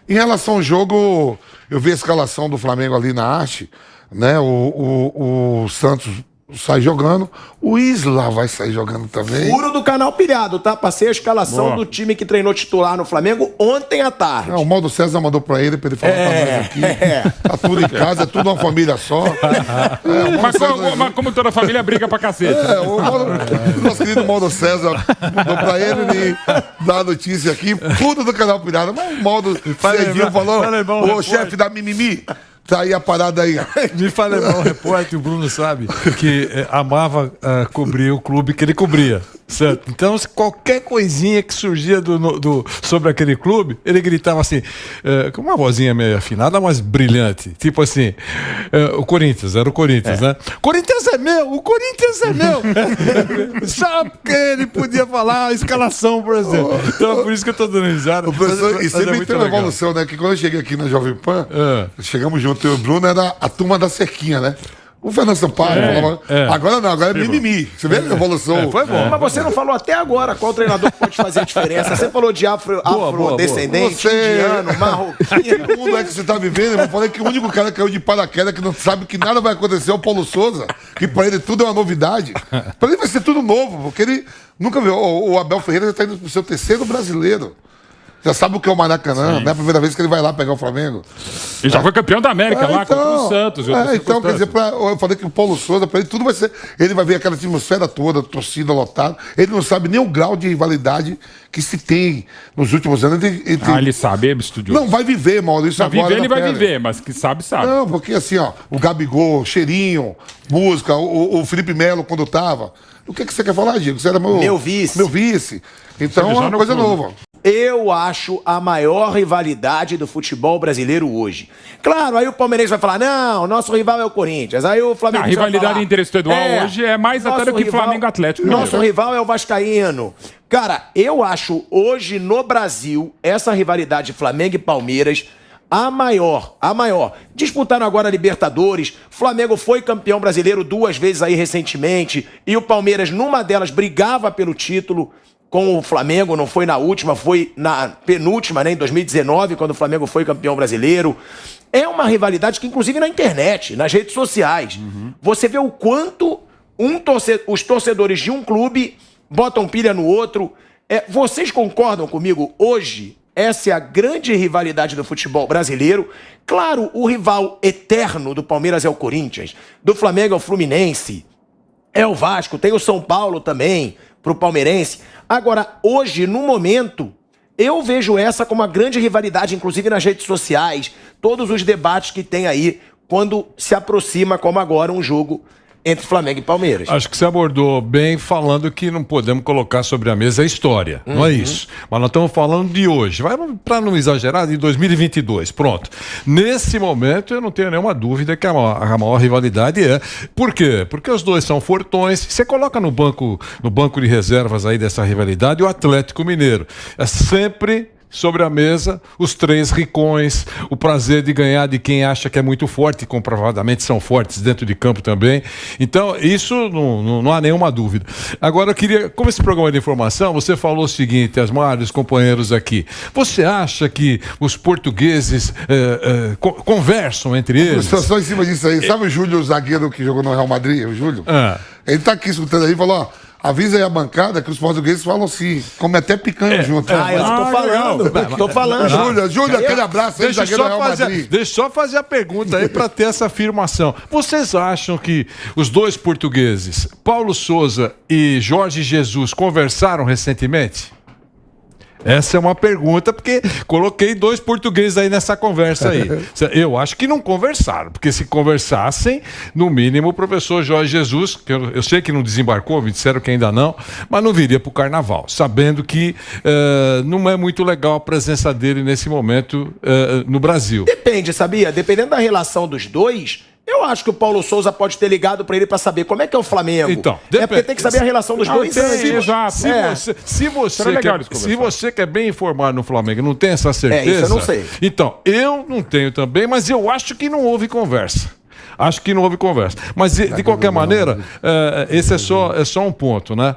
Em relação ao jogo, eu vi a escalação do Flamengo ali na arte, né? O Santos sai jogando, o Isla vai sair jogando também. Furo do canal pilhado, tá? Passei a escalação do time que treinou titular no Flamengo ontem à tarde. O Mauro César mandou pra ele falar pra nós aqui. Tá tudo em casa, é tudo uma família só. Mas como toda família briga pra cacete. O nosso querido Mauro César mandou pra ele dar a notícia aqui, tudo do canal pilhado. Mas o Mauro Cedinho falou, o chefe da Mimimi. Tá aí a parada aí. Me fala, o repórter, o Bruno sabe, que amava cobrir o clube que ele cobria, certo? Então, qualquer coisinha que surgia sobre aquele clube, ele gritava assim, com uma vozinha meio afinada, mas brilhante. Tipo assim, o Corinthians, era o Corinthians, né? Corinthians é meu, o Corinthians é meu. Só porque ele podia falar a escalação, por exemplo. Então, por isso que eu tô dando risada. E sempre tem uma evolução, né? Que quando eu cheguei aqui na Jovem Pan, chegamos juntos. O Bruno era a turma da cerquinha, né? O Fernando Sampaio falava, agora não, agora é mimimi. Você vê a evolução? Foi bom. Mas você não falou até agora qual treinador pode fazer a diferença. Você falou de afrodescendente, indiano, marroquino. Que mundo é que você tá vivendo? Eu falei que o único cara que caiu de paraquedas, que não sabe que nada vai acontecer, é o Paulo Souza, que pra ele tudo é uma novidade. Pra ele vai ser tudo novo, porque ele nunca viu. O Abel Ferreira já tá indo pro seu terceiro brasileiro. Já sabe o que é o Maracanã, não é a primeira vez que ele vai lá pegar o Flamengo. E já foi campeão da América lá contra o Santos. Então, quer dizer, eu falei que o Paulo Souza, pra ele tudo vai ser... Ele vai ver aquela atmosfera toda, torcida lotada. Ele não sabe nem o grau de rivalidade que se tem nos últimos anos. Ele sabe, é estudioso. Não, vai viver, Maurício, agora. Viver ele vai viver, mas que sabe. Não, porque assim, ó, o Gabigol, Cheirinho, música, o Felipe Melo quando tava. O que você quer falar, Diego? Você era meu vice. Meu vice. Então, é uma coisa nova. Eu acho a maior rivalidade do futebol brasileiro hoje. Claro, aí o palmeirense vai falar, não, nosso rival é o Corinthians. Aí o Flamengo A rivalidade interestadual hoje é mais até do que Flamengo Atlético. Nosso rival é o vascaíno. Cara, eu acho hoje no Brasil, essa rivalidade Flamengo e Palmeiras, a maior. Disputaram agora a Libertadores, Flamengo foi campeão brasileiro 2 vezes aí recentemente, e o Palmeiras, numa delas, brigava pelo título com o Flamengo, não foi na última, foi na penúltima, né, em 2019, quando o Flamengo foi campeão brasileiro. É uma rivalidade que, inclusive, na internet, nas redes sociais, você vê o quanto os torcedores de um clube botam pilha no outro. Vocês concordam comigo? Hoje, essa é a grande rivalidade do futebol brasileiro. Claro, o rival eterno do Palmeiras é o Corinthians, do Flamengo é o Fluminense, é o Vasco, tem o São Paulo também, pro palmeirense. Agora, hoje, no momento, eu vejo essa como uma grande rivalidade, inclusive nas redes sociais, todos os debates que tem aí, quando se aproxima, como agora, um jogo entre Flamengo e Palmeiras. Acho que você abordou bem falando que não podemos colocar sobre a mesa a história, não é isso. Mas nós estamos falando de hoje, para não exagerar, de 2022, pronto. Nesse momento eu não tenho nenhuma dúvida que a maior rivalidade é. Por quê? Porque os dois são fortões. Você coloca no banco de reservas aí dessa rivalidade o Atlético Mineiro. É sempre sobre a mesa, os 3 ricões, o prazer de ganhar de quem acha que é muito forte, e comprovadamente são fortes dentro de campo também. Então, isso não há nenhuma dúvida. Agora, eu queria, como esse programa de informação, você falou o seguinte, Asmar, os companheiros aqui, você acha que os portugueses conversam entre eles? Só em cima disso aí. Sabe o Júlio, o zagueiro que jogou no Real Madrid, o Júlio? Ele tá aqui escutando aí e falou, ó, avisa aí a bancada que os portugueses falam assim, come até picanha junto. Eu tô falando. Júlio, aquele abraço aí, zagueiro do Real Madrid. Deixa eu só fazer a pergunta aí para ter essa afirmação. Vocês acham que os dois portugueses, Paulo Souza e Jorge Jesus, conversaram recentemente? Essa é uma pergunta, porque coloquei 2 portugueses aí nessa conversa aí. Eu acho que não conversaram, porque se conversassem, no mínimo o professor Jorge Jesus, que eu sei que não desembarcou, me disseram que ainda não, mas não viria para o Carnaval, sabendo que não é muito legal a presença dele nesse momento no Brasil. Depende, sabia? Dependendo da relação dos dois, eu acho que o Paulo Souza pode ter ligado pra ele pra saber como é que é o Flamengo. Então, porque tem que saber a relação dos dois. Exato. Se você quer bem informado no Flamengo, não tem essa certeza? Isso eu não sei. Então, eu não tenho também, mas eu acho que não houve conversa. Acho que não houve conversa. Mas, de qualquer maneira, esse é só um ponto, né?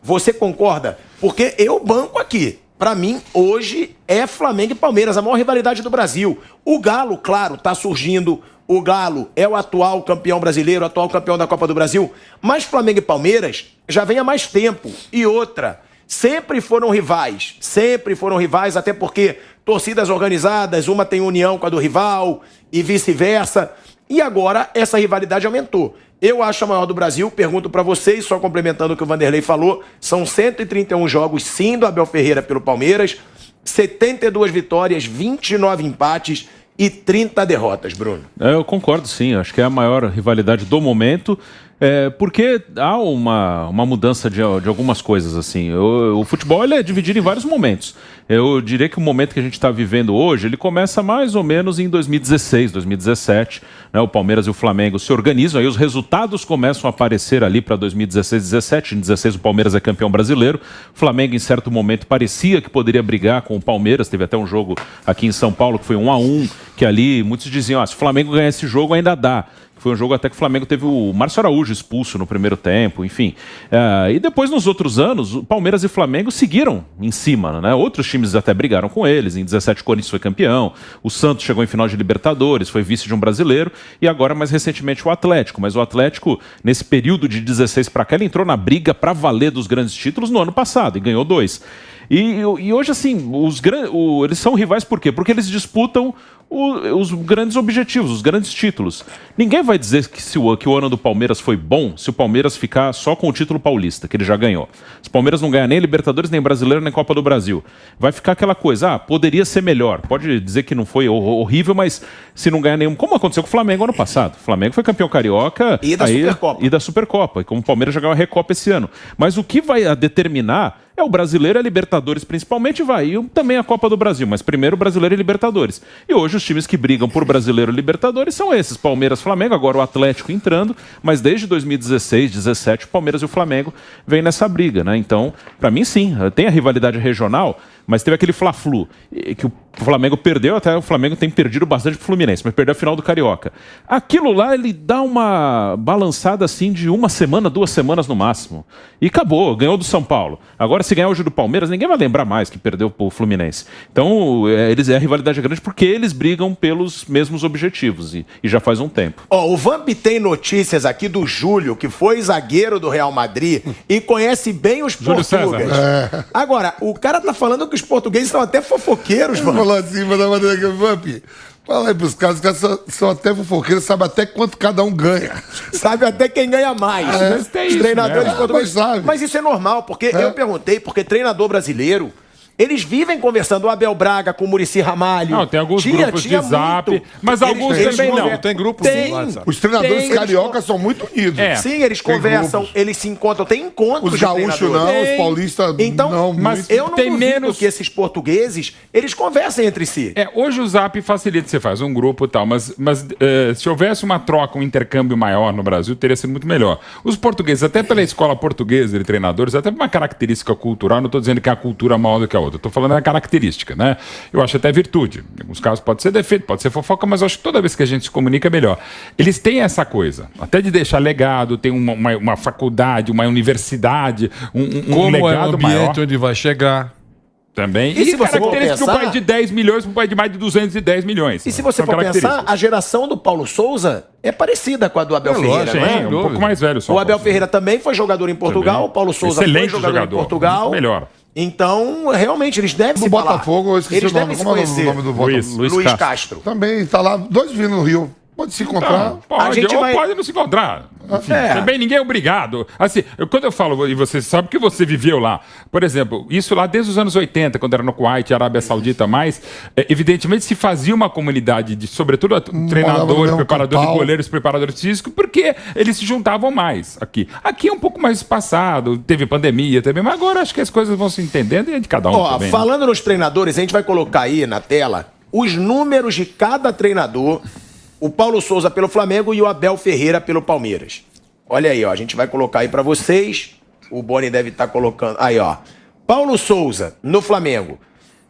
Você concorda? Porque eu banco aqui. Pra mim, hoje é Flamengo e Palmeiras, a maior rivalidade do Brasil. O Galo, claro, tá surgindo. O Galo é o atual campeão brasileiro, atual campeão da Copa do Brasil. Mas Flamengo e Palmeiras já vem há mais tempo. E outra, sempre foram rivais, até porque torcidas organizadas, uma tem união com a do rival e vice-versa. E agora essa rivalidade aumentou. Eu acho a maior do Brasil, pergunto pra vocês, só complementando o que o Vanderlei falou, são 131 jogos, sim, do Abel Ferreira pelo Palmeiras, 72 vitórias, 29 empates e 30 derrotas, Bruno. Eu concordo, sim. Acho que é a maior rivalidade do momento. Porque há uma mudança de algumas coisas, assim. O futebol ele é dividido em vários momentos. Eu diria que o momento que a gente está vivendo hoje, ele começa mais ou menos em 2016, 2017. Né? O Palmeiras e o Flamengo se organizam, aí os resultados começam a aparecer ali para 2016, 2017. Em 2016 o Palmeiras é campeão brasileiro. O Flamengo, em certo momento, parecia que poderia brigar com o Palmeiras. Teve até um jogo aqui em São Paulo que foi 1-1, que ali muitos diziam, se o Flamengo ganhar esse jogo ainda dá. Foi um jogo até que o Flamengo teve o Márcio Araújo expulso no primeiro tempo, enfim. E depois, nos outros anos, o Palmeiras e o Flamengo seguiram em cima, né? Outros times até brigaram com eles. Em 17, o Corinthians foi campeão. O Santos chegou em final de Libertadores, foi vice de um brasileiro. E agora, mais recentemente, o Atlético. Mas o Atlético, nesse período de 16 para cá, ele entrou na briga para valer dos grandes títulos no ano passado e ganhou 2. E hoje, assim, eles são rivais por quê? Porque eles disputam os grandes objetivos, os grandes títulos. Ninguém vai dizer que o ano do Palmeiras foi bom se o Palmeiras ficar só com o título paulista, que ele já ganhou. Se o Palmeiras não ganhar nem Libertadores, nem Brasileiro, nem Copa do Brasil, vai ficar aquela coisa, poderia ser melhor. Pode dizer que não foi horrível, mas se não ganhar nenhum... Como aconteceu com o Flamengo ano passado. O Flamengo foi campeão carioca e da Supercopa. E como o Palmeiras já ganhou a Recopa esse ano. Mas o que vai determinar é o Brasileiro, a Libertadores principalmente, e também a Copa do Brasil, mas primeiro o Brasileiro e Libertadores. E hoje os times que brigam por Brasileiro e Libertadores são esses, Palmeiras, Flamengo, agora o Atlético entrando, mas desde 2016, 2017, o Palmeiras e o Flamengo vêm nessa briga, né? Então, pra mim sim, tem a rivalidade regional, mas teve aquele Fla-Flu, que o Flamengo perdeu, até o Flamengo tem perdido bastante pro Fluminense, mas perdeu a final do Carioca. Aquilo lá, ele dá uma balançada assim de 1 semana, 2 semanas no máximo. E acabou, ganhou do São Paulo. Agora, se ganhar hoje do Palmeiras, ninguém vai lembrar mais que perdeu pro Fluminense. Então, a rivalidade é grande porque eles brigam pelos mesmos objetivos, e já faz um tempo. O Vamp tem notícias aqui do Júlio, que foi zagueiro do Real Madrid e conhece bem os portugueses. Agora, o cara tá falando que os portugueses são até fofoqueiros, mano. Falou assim, mas da maneira que Vamp, fala aí pros caras, os caras são até fofoqueiros, sabem até quanto cada um ganha. Sabe até quem ganha mais. Os treinadores portugueses. Mas isso é normal, porque eu perguntei, porque treinador brasileiro, eles vivem conversando, o Abel Braga com o Muricy Ramalho. Não, tem alguns grupos de zap, mas alguns também não. Tem grupos tem. Os treinadores cariocas são muito unidos. Sim, eles conversam, eles se encontram, tem encontros. Os gaúchos não, os paulistas então, não. Mas muito. eu não duvido que esses portugueses, eles conversem entre si. Hoje o zap facilita, você faz um grupo e tal, mas se houvesse uma troca, um intercâmbio maior no Brasil, teria sido muito melhor. Os portugueses, até pela escola portuguesa de treinadores, até por uma característica cultural, não estou dizendo que é a cultura maior do que a outra. Estou falando da característica, né? Eu acho até virtude. Em alguns casos pode ser defeito, pode ser fofoca, mas eu acho que toda vez que a gente se comunica é melhor. Eles têm essa coisa, até de deixar legado, tem uma faculdade, uma universidade, um legado é o ambiente maior. onde vai chegar. Também. E se você for característica pensar... do pai de 10 milhões para o pai de mais de 210 milhões. E se você for pensar, a geração do Paulo Souza é parecida com a do Abel Ferreira, lógico, não é? um pouco mais velho só. O Abel Ferreira também foi jogador em Portugal, também. o Paulo Souza Excelente foi jogador em Portugal. Melhor. Então, realmente, eles devem Do se falar. Botafogo, eu esqueci Eles o nome. devem se Como é o conhecer. nome do Botafogo? Luiz Castro. Também tá lá, 2 vindo no Rio. Pode se encontrar. Pode, A gente ou vai- pode não se encontrar. Enfim, É. também ninguém é obrigado. Assim, quando eu falo, e você sabe que você viveu lá, por exemplo, isso lá desde os anos 80, quando era no Kuwait, Arábia Saudita mais, evidentemente se fazia uma comunidade de, sobretudo, treinadores, preparadores de goleiros, preparadores físicos, porque eles se juntavam mais aqui. Aqui é um pouco mais espaçado, teve pandemia também, mas agora acho que as coisas vão se entendendo e é de cada um também. Falando nos treinadores, a gente vai colocar aí na tela os números de cada treinador, o Paulo Souza pelo Flamengo e o Abel Ferreira pelo Palmeiras. Olha aí, ó, a gente vai colocar aí pra vocês. O Boni deve estar colocando. Aí, ó. Paulo Souza no Flamengo.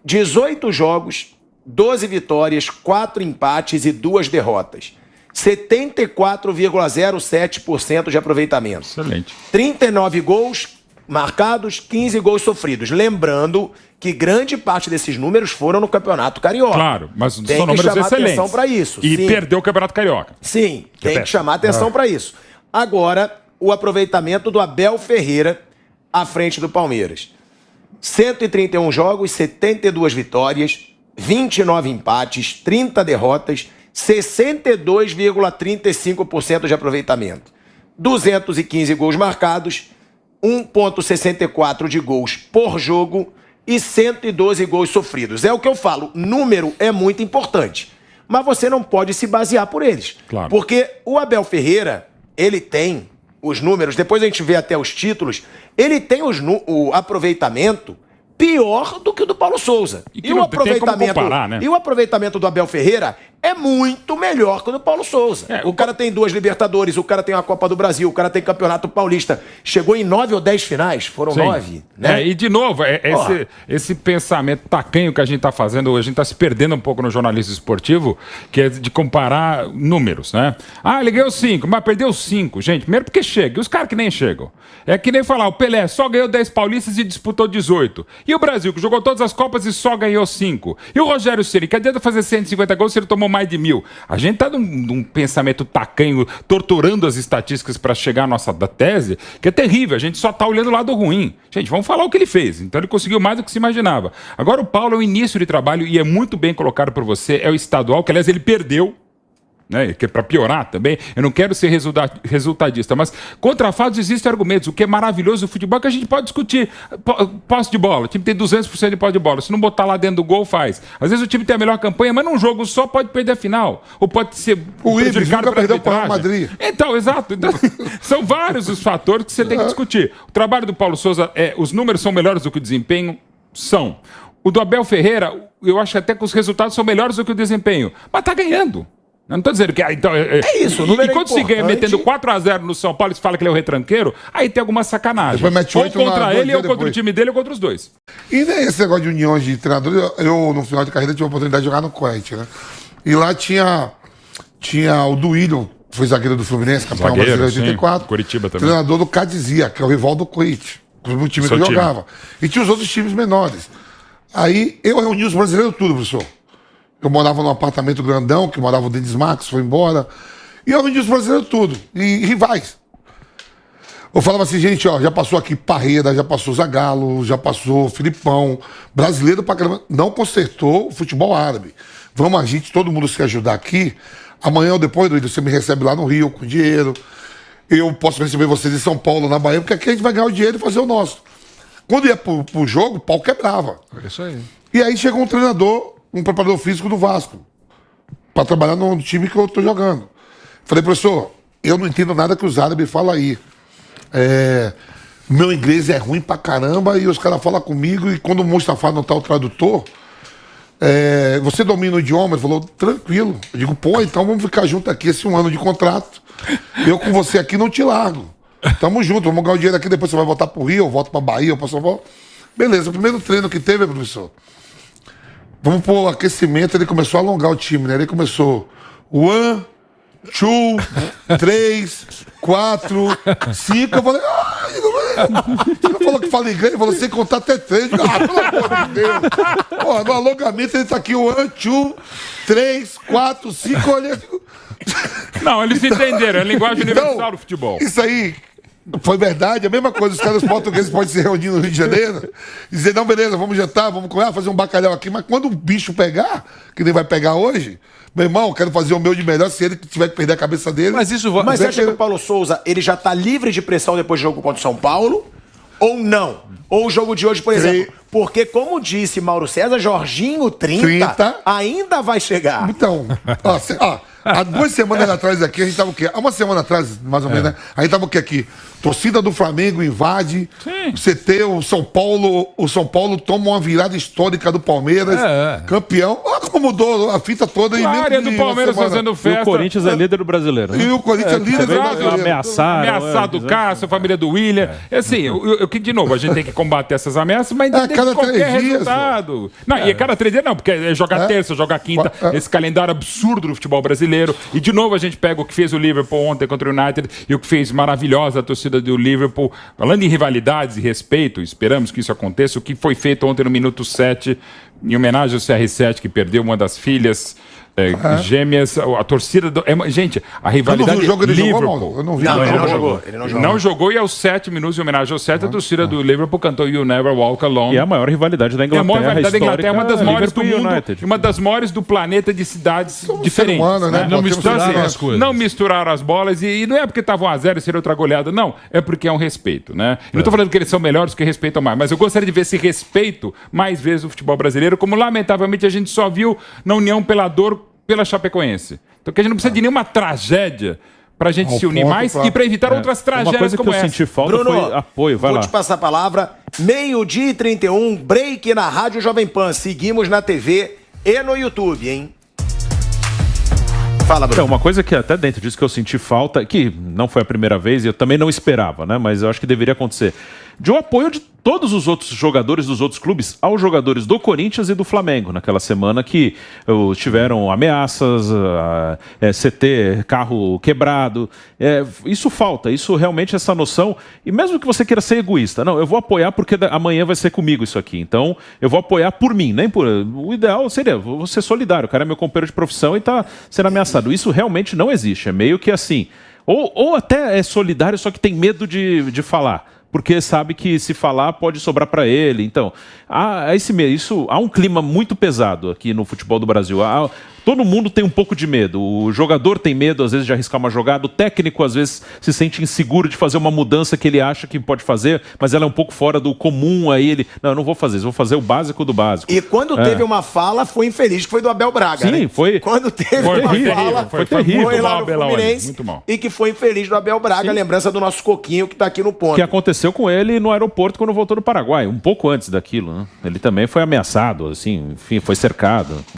18 jogos, 12 vitórias, 4 empates e 2 derrotas. 74,07% de aproveitamento. Excelente. 39 gols, marcados, 15 gols sofridos. Lembrando que grande parte desses números foram no Campeonato Carioca. Claro, mas tem são que números chamar excelentes. atenção para isso. E sim. perdeu o Campeonato Carioca. Sim, tem péssimo. que chamar atenção para isso. Agora, o aproveitamento do Abel Ferreira à frente do Palmeiras. 131 jogos, 72 vitórias, 29 empates, 30 derrotas, 62,35% de aproveitamento. 215 gols marcados, 1,64 de gols por jogo e 112 gols sofridos. É o que eu falo, número é muito importante, mas você não pode se basear por eles. Claro. Porque o Abel Ferreira, ele tem os números, depois a gente vê até os títulos, ele tem o aproveitamento pior do que o do Paulo Souza. E que não tem como comparar, né? E o aproveitamento do Abel Ferreira é muito melhor que o do Paulo Souza. O cara tem 2 Libertadores, o cara tem a Copa do Brasil, o cara tem Campeonato Paulista. Chegou em 9 ou 10 finais, foram 9, né? E de novo, esse pensamento tacanho que a gente está fazendo hoje, a gente está se perdendo um pouco no jornalismo esportivo, que é de comparar números, né? Ah, ele ganhou 5, mas perdeu 5. Gente, primeiro porque chega, e os caras que nem chegam. É que nem falar, o Pelé só ganhou 10 paulistas e disputou 18. E o Brasil, que jogou todas as Copas e só ganhou 5. E o Rogério Ceni, que adianta fazer 150 gols se ele tomou mais de 1000. A gente tá num pensamento tacanho, torturando as estatísticas para chegar à nossa tese, que é terrível. A gente só tá olhando o lado ruim. Gente, vamos falar o que ele fez. Então ele conseguiu mais do que se imaginava. Agora o Paulo é o início de trabalho e é muito bem colocado por você. É o estadual, que aliás ele perdeu. Né, que é para piorar também, eu não quero ser resultadista, mas contra fatos existem argumentos. O que é maravilhoso do futebol é que a gente pode discutir posse de bola. O time tem 200% de posse de bola. Se não botar lá dentro do gol, faz. Às vezes o time tem a melhor campanha, mas num jogo só pode perder a final. Ou pode ser o Ibis nunca perdeu para o Real Madrid. Então, exato. Então, são vários os fatores que você tem que discutir. O trabalho do Paulo Souza, os números são melhores do que o desempenho? São. O do Abel Ferreira, eu acho até que os resultados são melhores do que o desempenho. Mas tá ganhando. Eu não estou dizendo que... então, isso, o número e quando se ganha metendo 4-0 no São Paulo e se fala que ele é o retranqueiro, aí tem alguma sacanagem. Depois mete 8 ou contra ele, ou contra o time dele, ou contra os dois. E nem esse negócio de uniões de treinadores, eu no final de carreira tive a oportunidade de jogar no Kuwait, né? E lá tinha o Duílio, que foi zagueiro do Fluminense, campeão brasileiro de 84. Curitiba também. Treinador do Cadizia, que é o rival do Kuwait, o time que eu jogava. E tinha os outros times menores. Aí eu reuni os brasileiros tudo, professor. Eu morava num apartamento grandão, que morava o Denis Marques, foi embora. E eu vendi os brasileiros tudo. E rivais. Eu falava assim, gente, ó, já passou aqui Parreira, já passou Zagallo, já passou Filipão. Brasileiro pra caramba. Não consertou o futebol árabe. Vamos a gente, todo mundo se ajudar aqui. Amanhã ou depois, Duílio, você me recebe lá no Rio com dinheiro. Eu posso receber vocês em São Paulo, na Bahia, porque aqui a gente vai ganhar o dinheiro e fazer o nosso. Quando ia pro jogo, o pau quebrava. É isso aí. E aí chegou um treinador, um preparador físico do Vasco, para trabalhar no time que eu tô jogando. Falei, professor, eu não entendo nada que os árabes falam aí. Meu inglês é ruim pra caramba e os caras falam comigo e quando o Mustafa não tá o tradutor, você domina o idioma? Ele falou, tranquilo. Eu digo, pô, então vamos ficar junto aqui esse 1 ano de contrato. Eu com você aqui não te largo. Tamo junto, vamos ganhar o dinheiro aqui, depois você vai voltar pro Rio, eu volto pra Bahia, eu pra São Paulo. Beleza, o primeiro treino que teve, professor, vamos pro aquecimento, ele começou a alongar o time, né? Ele começou 1, 2, 3, 4, 5. Eu falei, você não falou que fala inglês? Ele falou, sem contar até 3. Eu digo, pelo amor de Deus. Pô, no alongamento ele tá aqui 1, 2, 3, 4, 5. Olha. Não, eles entenderam, é a linguagem universal do futebol. Isso aí foi verdade, a mesma coisa. Os caras portugueses podem se reunir no Rio de Janeiro e dizer, não, beleza, vamos jantar, vamos comer, fazer um bacalhau aqui, mas quando o bicho pegar, que nem vai pegar hoje, meu irmão, quero fazer o meu de melhor se ele tiver que perder a cabeça dele. Mas isso vai... Mas você acha que o Paulo Souza, ele já tá livre de pressão depois do jogo contra o São Paulo? Ou não? Ou o jogo de hoje, por exemplo? Porque, como disse Mauro César, Jorginho 30 ainda vai chegar. Então, há 2 semanas atrás aqui, a gente tava o quê? Há uma semana atrás, mais ou menos, né? A gente tava o quê aqui? Torcida do Flamengo invade, CT, o São Paulo toma uma virada histórica do Palmeiras, campeão. Olha como mudou a fita toda. A área do Palmeiras fazendo festa. E o Corinthians é líder do brasileiro. Né? E o Corinthians é líder do brasileiro. Ameaçado o Cássio, a família do William. Assim, de novo, a gente tem que combater essas ameaças, mas entender cada qualquer 3 dias, resultado. Não, e cada 3 dias não, porque é jogar terça, jogar quinta, esse calendário absurdo do futebol brasileiro. E de novo a gente pega o que fez o Liverpool ontem contra o United e o que fez maravilhosa a torcida do Liverpool. Falando em rivalidades e respeito, esperamos que isso aconteça. O que foi feito ontem no minuto 7, em homenagem ao CR7, que perdeu uma das filhas gêmeas, a torcida do... gente, a rivalidade... Eu não vi o jogo, ele Liverpool. jogou, Mauro? Eu não vi. Não, ele não jogou. jogou. Não jogou e aos 7 minutos de homenagem ao 7, a torcida do Liverpool cantou You Never Walk Alone. E é a maior rivalidade da É a Inglaterra. maior rivalidade da Inglaterra, é uma das histórica, maiores do Liverpool e mundo, United. uma das maiores do planeta de cidades diferentes. humano, né? né? Não Pô, misturaram temos que- as coisas. Não misturaram as bolas e não é porque estavam a 0 e seria outra goleada, não. É porque é um respeito, né? Eu não estou falando que eles são melhores que respeitam mais, mas eu gostaria de ver esse respeito mais vezes no futebol brasileiro, como lamentavelmente a gente só viu na União pela Dor, pela Chapecoense. Então que a gente não precisa de nenhuma tragédia pra gente Ao se unir ponto mais pra- e para evitar outras Uma tragédias coisa que como eu essa. senti falta foi apoio. Vai vou lá. te passar a palavra. 12h31, break na Rádio Jovem Pan. Seguimos na TV e no YouTube, hein? Fala, Então, Bruno. uma coisa que até dentro disso que eu senti falta, que não foi a primeira vez e eu também não esperava, né? Mas eu acho que deveria acontecer. De um apoio de todos os outros jogadores dos outros clubes aos jogadores do Corinthians e do Flamengo, naquela semana que tiveram ameaças, CT, carro quebrado. Isso falta, isso realmente, essa noção. E mesmo que você queira ser egoísta, não, eu vou apoiar porque amanhã vai ser comigo isso aqui. Então, eu vou apoiar por mim, nem por. O ideal seria, vou ser solidário. O cara é meu companheiro de profissão e está sendo ameaçado. Isso realmente não existe. É meio que assim. Ou até é solidário, só que tem medo de falar. Porque sabe que se falar pode sobrar para ele. Então, há um clima muito pesado aqui no futebol do Brasil. Todo mundo tem um pouco de medo. O jogador tem medo, às vezes, de arriscar uma jogada. O técnico, às vezes, se sente inseguro de fazer uma mudança que ele acha que pode fazer, mas ela é um pouco fora do comum. Aí ele, não, eu não vou fazer isso, vou fazer o básico do básico. E quando teve uma fala, foi infeliz, que foi do Abel Braga, Sim, né? foi. Quando teve Foi uma terrível, fala, foi terrível. foi lá Muito no mal, Abelão, Fluminense muito mal. e que foi infeliz do Abel Braga, lembrança do nosso Coquinho que tá aqui no ponto. Que aconteceu com ele no aeroporto quando voltou do Paraguai, um pouco antes daquilo, né? Ele também foi ameaçado, assim, enfim, foi cercado.